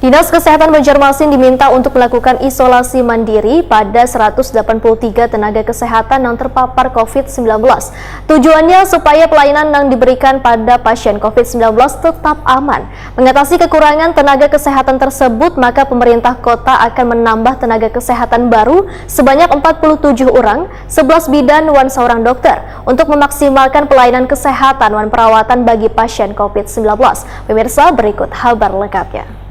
Dinas Kesehatan Banjarmasin diminta untuk melakukan isolasi mandiri pada 183 tenaga kesehatan yang terpapar COVID-19. Tujuannya supaya pelayanan yang diberikan pada pasien COVID-19 tetap aman. Mengatasi kekurangan tenaga kesehatan tersebut, maka pemerintah kota akan menambah tenaga kesehatan baru sebanyak 47 orang, 11 bidan dan seorang dokter untuk memaksimalkan pelayanan kesehatan dan perawatan bagi pasien COVID-19. Pemirsa, berikut kabar lengkapnya.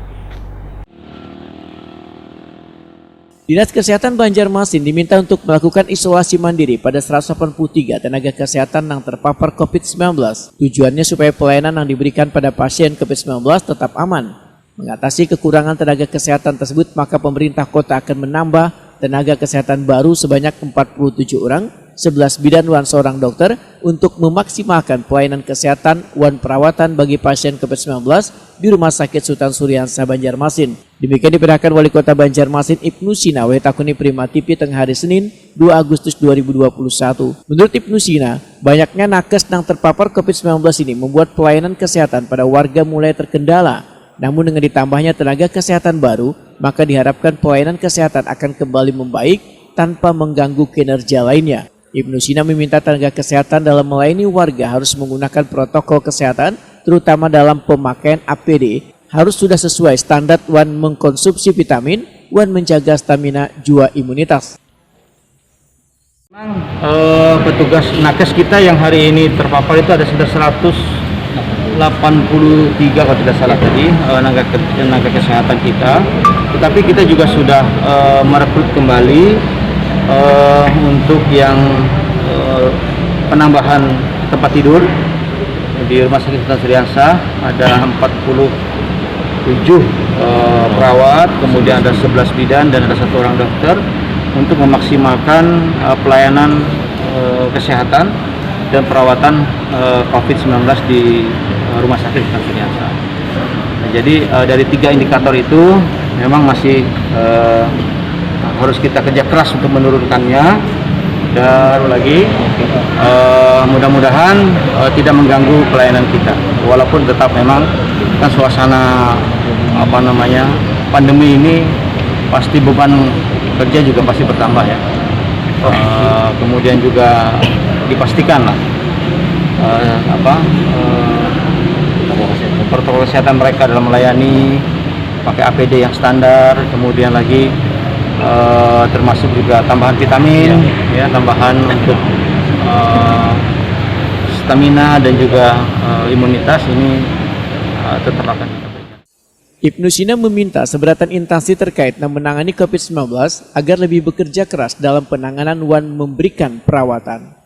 Dinas Kesehatan Banjarmasin diminta untuk melakukan isolasi mandiri pada 183 tenaga kesehatan yang terpapar COVID-19. Tujuannya supaya pelayanan yang diberikan pada pasien COVID-19 tetap aman. Mengatasi kekurangan tenaga kesehatan tersebut, maka pemerintah kota akan menambah tenaga kesehatan baru sebanyak 47 orang, 11 bidan dan seorang dokter untuk memaksimalkan pelayanan kesehatan dan perawatan bagi pasien COVID-19 di Rumah Sakit Sultan Syahriansah Banjarmasin. Demikian diperintahkan Wali Kota Banjarmasin Ibnu Sina Wetakuni Prima TV tengah hari Senin 2 Agustus 2021. Menurut Ibnu Sina, banyaknya nakes yang terpapar COVID-19 ini membuat pelayanan kesehatan pada warga mulai terkendala. Namun dengan ditambahnya tenaga kesehatan baru, maka diharapkan pelayanan kesehatan akan kembali membaik tanpa mengganggu kinerja lainnya. Ibnu Sina meminta tenaga kesehatan dalam melayani warga harus menggunakan protokol kesehatan, terutama dalam pemakaian APD, harus sudah sesuai standar dan mengkonsumsi vitamin dan menjaga stamina jua imunitas. Petugas nakes kita yang hari ini terpapar itu ada sudah 183 kalau tidak salah tadi tenaga kesehatan kita. Tetapi kita juga sudah merekrut kembali untuk yang penambahan tempat tidur di Rumah Sakit Sultan Syahriansah ada 47 perawat, kemudian ada 11 bidan dan ada 1 orang dokter untuk memaksimalkan pelayanan kesehatan dan perawatan COVID-19 di Rumah Sakit Sultan Syahriansah. Nah, jadi dari 3 indikator itu memang masih harus kita kerja keras untuk menurunkannya. Dan lagi mudah-mudahan tidak mengganggu pelayanan kita, walaupun tetap memang kan suasana pandemi ini pasti beban kerja juga pasti bertambah ya. Kemudian juga dipastikan lah protokol kesehatan mereka dalam melayani pakai APD yang standar, kemudian lagi termasuk juga tambahan vitamin, ya, tambahan untuk stamina dan juga imunitas ini tetap akan kita berikan. Ibnu Sina meminta seberatan instansi terkait yang menangani COVID-19 agar lebih bekerja keras dalam penanganan dan memberikan perawatan.